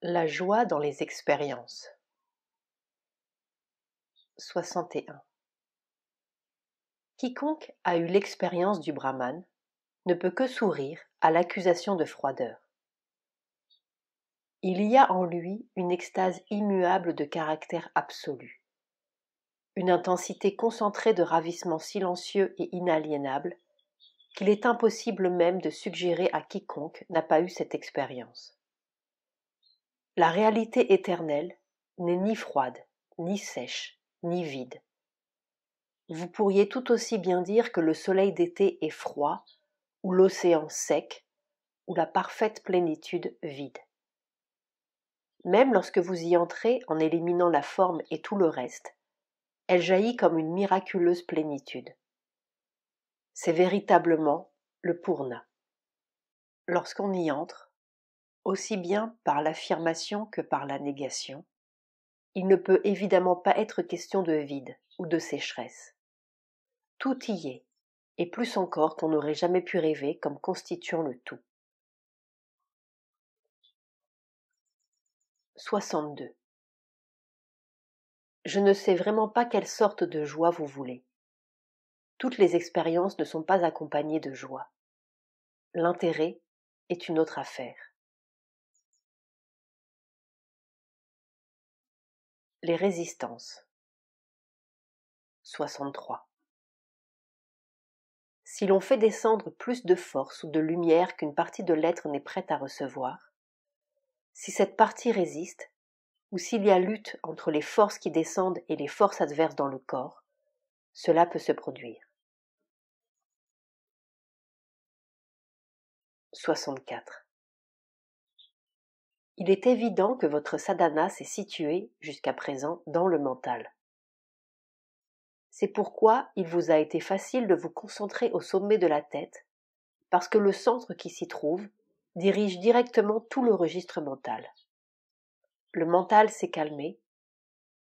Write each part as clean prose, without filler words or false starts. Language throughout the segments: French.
La joie dans les expériences. 61. Quiconque a eu l'expérience du Brahman ne peut que sourire à l'accusation de froideur. Il y a en lui une extase immuable de caractère absolu, une intensité concentrée de ravissement silencieux et inaliénable qu'il est impossible même de suggérer à quiconque n'a pas eu cette expérience. La réalité éternelle n'est ni froide, ni sèche, ni vide. Vous pourriez tout aussi bien dire que le soleil d'été est froid, ou l'océan sec, ou la parfaite plénitude vide. Même lorsque vous y entrez en éliminant la forme et tout le reste, elle jaillit comme une miraculeuse plénitude. C'est véritablement le Purna. Lorsqu'on y entre, aussi bien par l'affirmation que par la négation, il ne peut évidemment pas être question de vide ou de sécheresse. Tout y est, et plus encore qu'on n'aurait jamais pu rêver comme constituant le tout. 62. Je ne sais vraiment pas quelle sorte de joie vous voulez. Toutes les expériences ne sont pas accompagnées de joie. L'intérêt est une autre affaire. Les résistances. 63. Si l'on fait descendre plus de force ou de lumière qu'une partie de l'être n'est prête à recevoir, si cette partie résiste, ou s'il y a lutte entre les forces qui descendent et les forces adverses dans le corps, cela peut se produire. 64. Il est évident que votre sadhana s'est situé, jusqu'à présent, dans le mental. C'est pourquoi il vous a été facile de vous concentrer au sommet de la tête, parce que le centre qui s'y trouve dirige directement tout le registre mental. Le mental s'est calmé,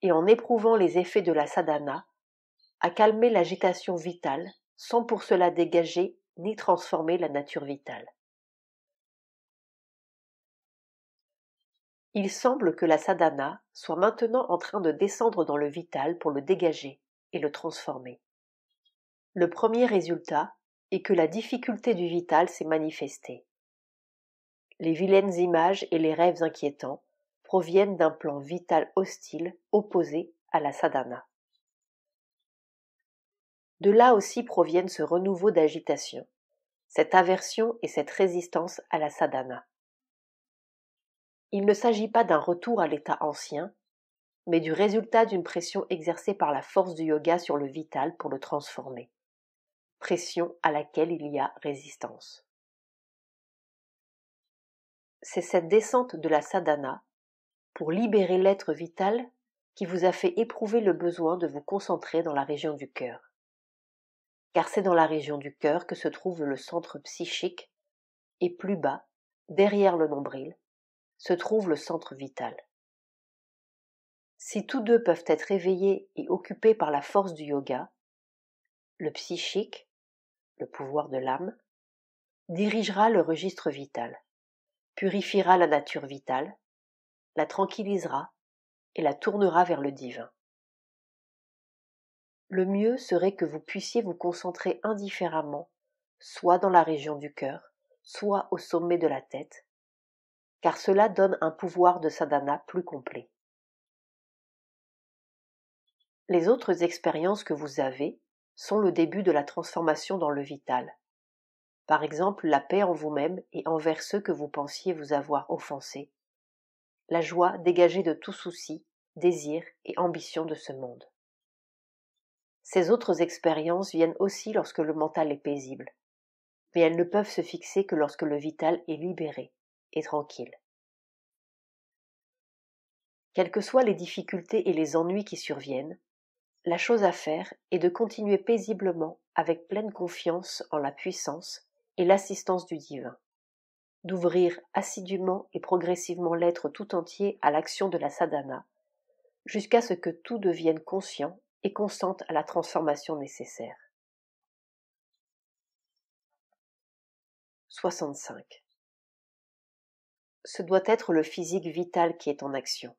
et en éprouvant les effets de la sadhana, a calmé l'agitation vitale, sans pour cela dégager ni transformer la nature vitale. Il semble que la sadhana soit maintenant en train de descendre dans le vital pour le dégager et le transformer. Le premier résultat est que la difficulté du vital s'est manifestée. Les vilaines images et les rêves inquiétants proviennent d'un plan vital hostile opposé à la sadhana. De là aussi proviennent ce renouveau d'agitation, cette aversion et cette résistance à la sadhana. Il ne s'agit pas d'un retour à l'état ancien, mais du résultat d'une pression exercée par la force du yoga sur le vital pour le transformer. Pression à laquelle il y a résistance. C'est cette descente de la sadhana, pour libérer l'être vital, qui vous a fait éprouver le besoin de vous concentrer dans la région du cœur. Car c'est dans la région du cœur que se trouve le centre psychique, et plus bas, derrière le nombril, se trouve le centre vital. Si tous deux peuvent être éveillés et occupés par la force du yoga, le psychique, le pouvoir de l'âme, dirigera le registre vital, purifiera la nature vitale, la tranquillisera et la tournera vers le divin. Le mieux serait que vous puissiez vous concentrer indifféremment, soit dans la région du cœur, soit au sommet de la tête, car cela donne un pouvoir de sadhana plus complet. Les autres expériences que vous avez sont le début de la transformation dans le vital. Par exemple, la paix en vous-même et envers ceux que vous pensiez vous avoir offensés, la joie dégagée de tout souci, désir et ambition de ce monde. Ces autres expériences viennent aussi lorsque le mental est paisible, mais elles ne peuvent se fixer que lorsque le vital est libéré et tranquille. Quelles que soient les difficultés et les ennuis qui surviennent, la chose à faire est de continuer paisiblement avec pleine confiance en la puissance et l'assistance du divin, d'ouvrir assidûment et progressivement l'être tout entier à l'action de la sadhana, jusqu'à ce que tout devienne conscient et consente à la transformation nécessaire. 65. ce doit être le physique vital qui est en action.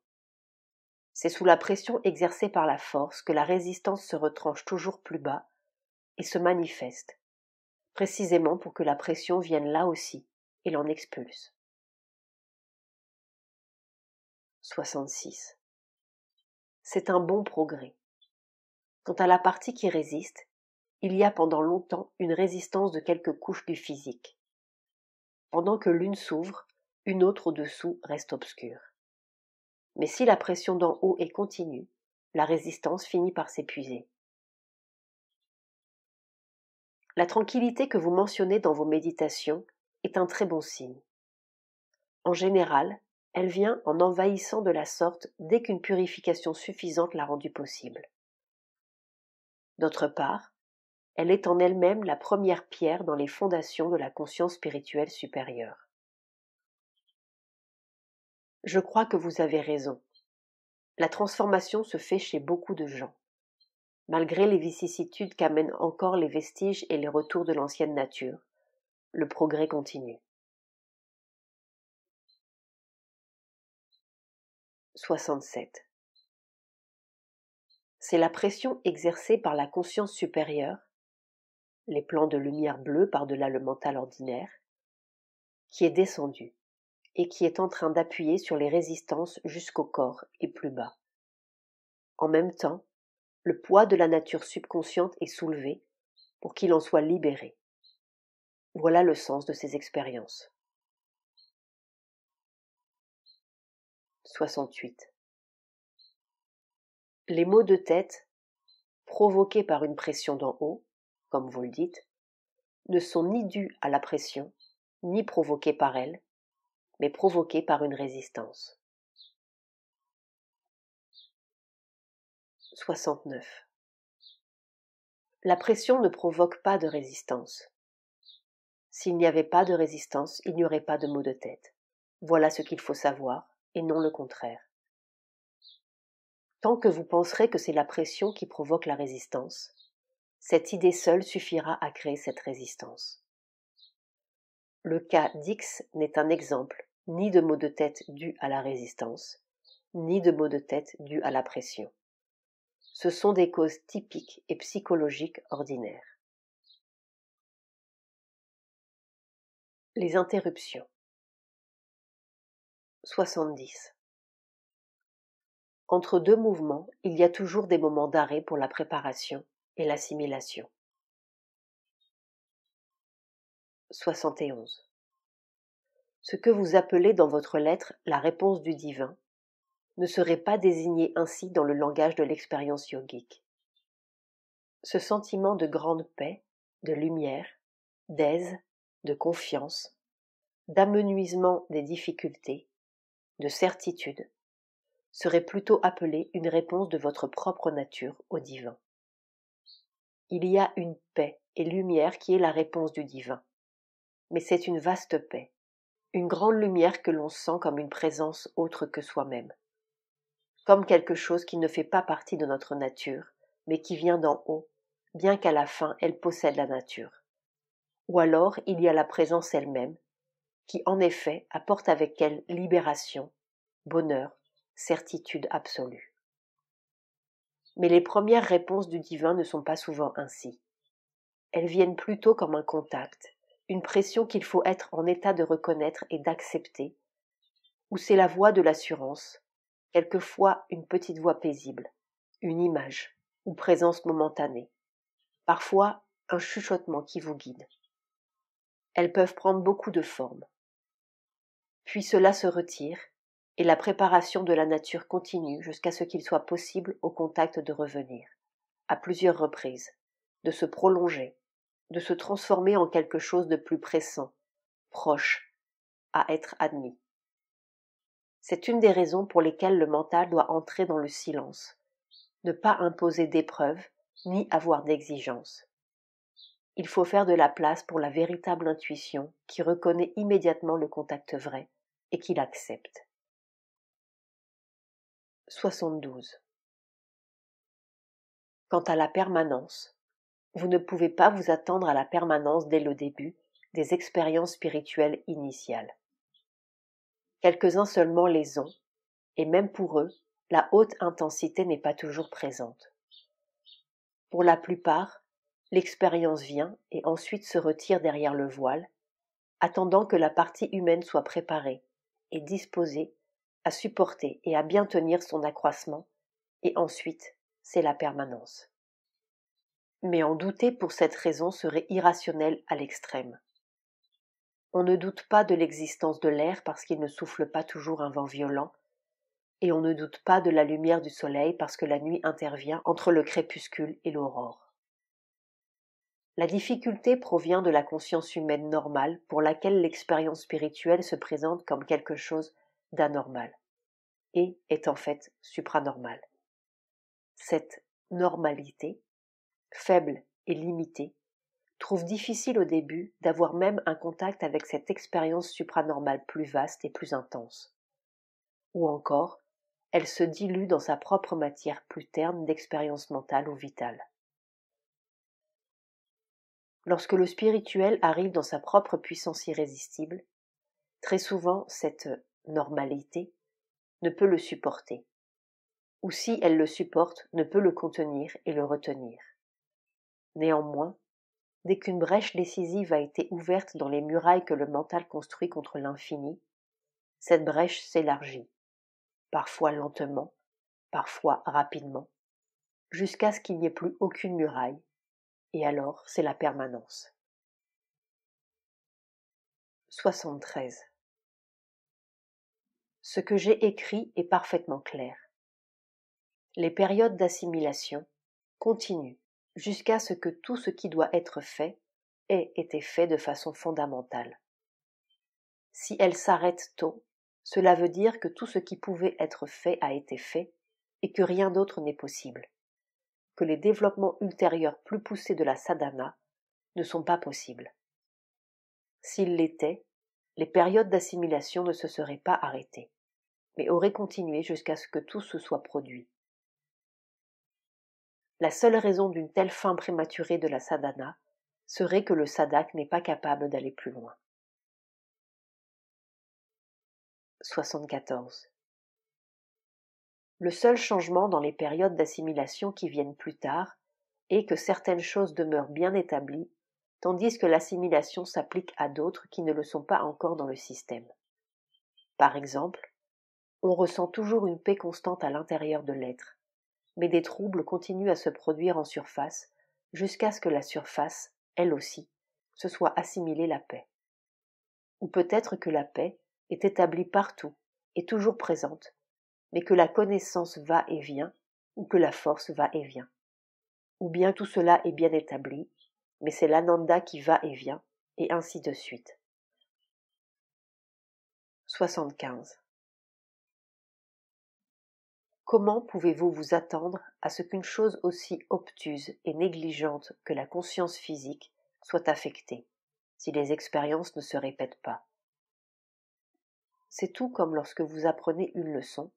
C'est sous la pression exercée par la force que la résistance se retranche toujours plus bas et se manifeste, précisément pour que la pression vienne là aussi et l'en expulse. 66. C'est un bon progrès. Quant à la partie qui résiste, il y a pendant longtemps une résistance de quelques couches du physique. Pendant que l'une s'ouvre, une autre au-dessous reste obscure. Mais si la pression d'en haut est continue, la résistance finit par s'épuiser. La tranquillité que vous mentionnez dans vos méditations est un très bon signe. En général, elle vient en envahissant de la sorte dès qu'une purification suffisante l'a rendue possible. D'autre part, elle est en elle-même la première pierre dans les fondations de la conscience spirituelle supérieure. Je crois que vous avez raison. La transformation se fait chez beaucoup de gens. Malgré les vicissitudes qu'amènent encore les vestiges et les retours de l'ancienne nature, le progrès continue. 67. C'est la pression exercée par la conscience supérieure, les plans de lumière bleue par-delà le mental ordinaire, qui est descendue et qui est en train d'appuyer sur les résistances jusqu'au corps et plus bas. En même temps, le poids de la nature subconsciente est soulevé pour qu'il en soit libéré. Voilà le sens de ces expériences. 68. Les maux de tête, provoqués par une pression d'en haut, comme vous le dites, ne sont ni dus à la pression, ni provoqués par elle, mais provoqués par une résistance. 69. La pression ne provoque pas de résistance. S'il n'y avait pas de résistance, il n'y aurait pas de maux de tête. Voilà ce qu'il faut savoir, et non le contraire. Tant que vous penserez que c'est la pression qui provoque la résistance, cette idée seule suffira à créer cette résistance. Le cas d'X n'est un exemple ni de maux de tête dus à la résistance, ni de maux de tête dus à la pression. Ce sont des causes typiques et psychologiques ordinaires. Les interruptions. 70. Entre deux mouvements, il y a toujours des moments d'arrêt pour la préparation et l'assimilation. 71. Ce que vous appelez dans votre lettre la réponse du divin ne serait pas désigné ainsi dans le langage de l'expérience yogique. Ce sentiment de grande paix, de lumière, d'aise, de confiance, d'amenuisement des difficultés, de certitude, serait plutôt appelé une réponse de votre propre nature au divin. Il y a une paix et lumière qui est la réponse du divin, mais c'est une vaste paix, une grande lumière que l'on sent comme une présence autre que soi-même, comme quelque chose qui ne fait pas partie de notre nature, mais qui vient d'en haut, bien qu'à la fin elle possède la nature. Ou alors il y a la présence elle-même, qui en effet apporte avec elle libération, bonheur, certitude absolue. Mais les premières réponses du divin ne sont pas souvent ainsi. Elles viennent plutôt comme un contact, une pression qu'il faut être en état de reconnaître et d'accepter, ou c'est la voix de l'assurance, quelquefois une petite voix paisible, une image ou présence momentanée, parfois un chuchotement qui vous guide. Elles peuvent prendre beaucoup de formes. Puis cela se retire, et la préparation de la nature continue jusqu'à ce qu'il soit possible au contact de revenir, à plusieurs reprises, de se prolonger, de se transformer en quelque chose de plus pressant, proche, à être admis. C'est une des raisons pour lesquelles le mental doit entrer dans le silence, ne pas imposer d'épreuves, ni avoir d'exigences. Il faut faire de la place pour la véritable intuition qui reconnaît immédiatement le contact vrai et qui l'accepte. 72. Quant à la permanence, vous ne pouvez pas vous attendre à la permanence dès le début des expériences spirituelles initiales. Quelques-uns seulement les ont, et même pour eux, la haute intensité n'est pas toujours présente. Pour la plupart, l'expérience vient et ensuite se retire derrière le voile, attendant que la partie humaine soit préparée et disposée à supporter et à bien tenir son accroissement, et ensuite, c'est la permanence. Mais en douter pour cette raison serait irrationnel à l'extrême. On ne doute pas de l'existence de l'air parce qu'il ne souffle pas toujours un vent violent, et on ne doute pas de la lumière du soleil parce que la nuit intervient entre le crépuscule et l'aurore. La difficulté provient de la conscience humaine normale pour laquelle l'expérience spirituelle se présente comme quelque chose d'anormal et est en fait supranormal. Cette normalité, faible et limitée, trouve difficile au début d'avoir même un contact avec cette expérience supranormale plus vaste et plus intense. Ou encore, elle se dilue dans sa propre matière plus terne d'expérience mentale ou vitale. Lorsque le spirituel arrive dans sa propre puissance irrésistible, très souvent cette normalité ne peut le supporter, ou si elle le supporte, ne peut le contenir et le retenir. Néanmoins, dès qu'une brèche décisive a été ouverte dans les murailles que le mental construit contre l'infini, cette brèche s'élargit, parfois lentement, parfois rapidement, jusqu'à ce qu'il n'y ait plus aucune muraille, et alors c'est la permanence. 73. Ce que j'ai écrit est parfaitement clair. Les périodes d'assimilation continuent jusqu'à ce que tout ce qui doit être fait ait été fait de façon fondamentale. Si elles s'arrêtent tôt, cela veut dire que tout ce qui pouvait être fait a été fait et que rien d'autre n'est possible, que les développements ultérieurs plus poussés de la sadhana ne sont pas possibles. S'ils l'étaient, les périodes d'assimilation ne se seraient pas arrêtées, mais auraient continué jusqu'à ce que tout se soit produit. La seule raison d'une telle fin prématurée de la sadhana serait que le sadhak n'est pas capable d'aller plus loin. 74. Le seul changement dans les périodes d'assimilation qui viennent plus tard est que certaines choses demeurent bien établies, tandis que l'assimilation s'applique à d'autres qui ne le sont pas encore dans le système. Par exemple, on ressent toujours une paix constante à l'intérieur de l'être, mais des troubles continuent à se produire en surface jusqu'à ce que la surface, elle aussi, se soit assimilée la paix. Ou peut-être que la paix est établie partout et toujours présente, mais que la connaissance va et vient, ou que la force va et vient. Ou bien tout cela est bien établi, mais c'est l'ananda qui va et vient, et ainsi de suite. 75. Comment pouvez-vous vous attendre à ce qu'une chose aussi obtuse et négligente que la conscience physique soit affectée, si les expériences ne se répètent pas? C'est tout comme lorsque vous apprenez une leçon,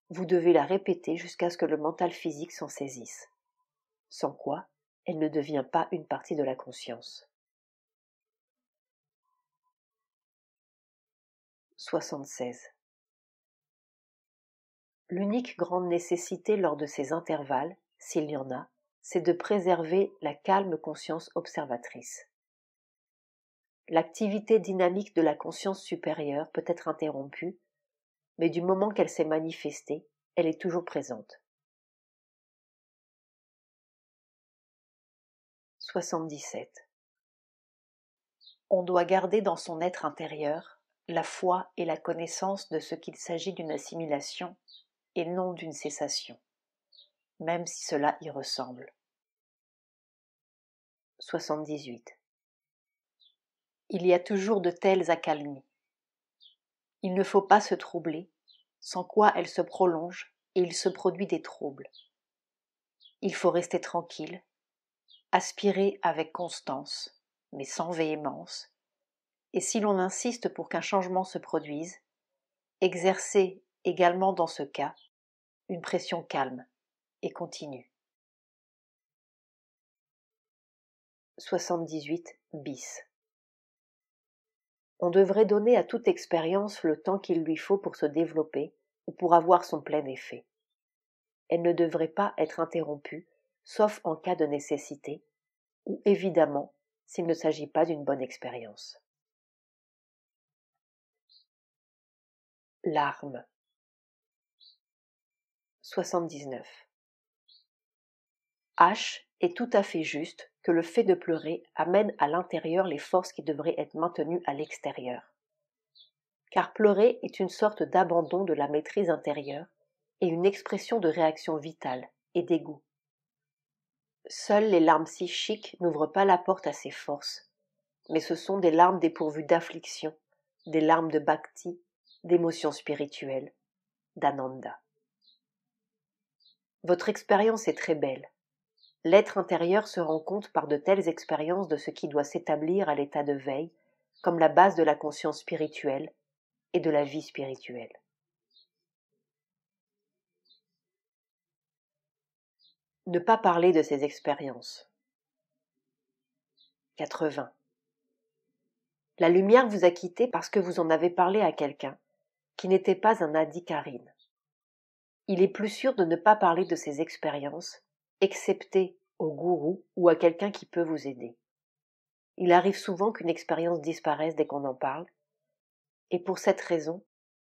vous devez la répéter jusqu'à ce que le mental physique s'en saisisse, sans quoi elle ne devient pas une partie de la conscience. 76. L'unique grande nécessité lors de ces intervalles, s'il y en a, c'est de préserver la calme conscience observatrice. L'activité dynamique de la conscience supérieure peut être interrompue, mais du moment qu'elle s'est manifestée, elle est toujours présente. 77. On doit garder dans son être intérieur la foi et la connaissance de ce qu'il s'agit d'une assimilation et non d'une cessation, même si cela y ressemble. 78. Il y a toujours de telles accalmies. Il ne faut pas se troubler, sans quoi elles se prolongent et il se produit des troubles. Il faut rester tranquille, aspirer avec constance, mais sans véhémence, et si l'on insiste pour qu'un changement se produise, exercer également dans ce cas une pression calme et continue. 78 bis. On devrait donner à toute expérience le temps qu'il lui faut pour se développer ou pour avoir son plein effet. Elle ne devrait pas être interrompue, sauf en cas de nécessité, ou évidemment s'il ne s'agit pas d'une bonne expérience. Larmes. 79. H est tout à fait juste que le fait de pleurer amène à l'intérieur les forces qui devraient être maintenues à l'extérieur. Car pleurer est une sorte d'abandon de la maîtrise intérieure et une expression de réaction vitale et d'égout. Seules les larmes psychiques n'ouvrent pas la porte à ces forces, mais ce sont des larmes dépourvues d'affliction, des larmes de bhakti, d'émotions spirituelles, d'ananda. Votre expérience est très belle. L'être intérieur se rend compte par de telles expériences de ce qui doit s'établir à l'état de veille, comme la base de la conscience spirituelle et de la vie spirituelle. Ne pas parler de ces expériences. 80. La lumière vous a quitté parce que vous en avez parlé à quelqu'un qui n'était pas un adhikarine. Il est plus sûr de ne pas parler de ces expériences, excepté au gourou ou à quelqu'un qui peut vous aider. Il arrive souvent qu'une expérience disparaisse dès qu'on en parle, et pour cette raison,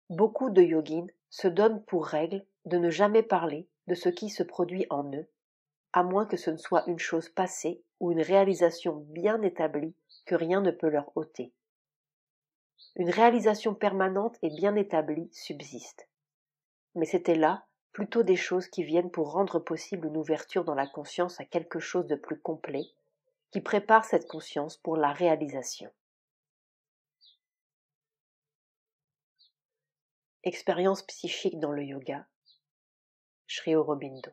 beaucoup de yogis se donnent pour règle de ne jamais parler de ce qui se produit en eux, à moins que ce ne soit une chose passée ou une réalisation bien établie que rien ne peut leur ôter. Une réalisation permanente et bien établie subsiste. Mais c'était là plutôt des choses qui viennent pour rendre possible une ouverture dans la conscience à quelque chose de plus complet, qui prépare cette conscience pour la réalisation. Expérience psychique dans le yoga, Sri Aurobindo.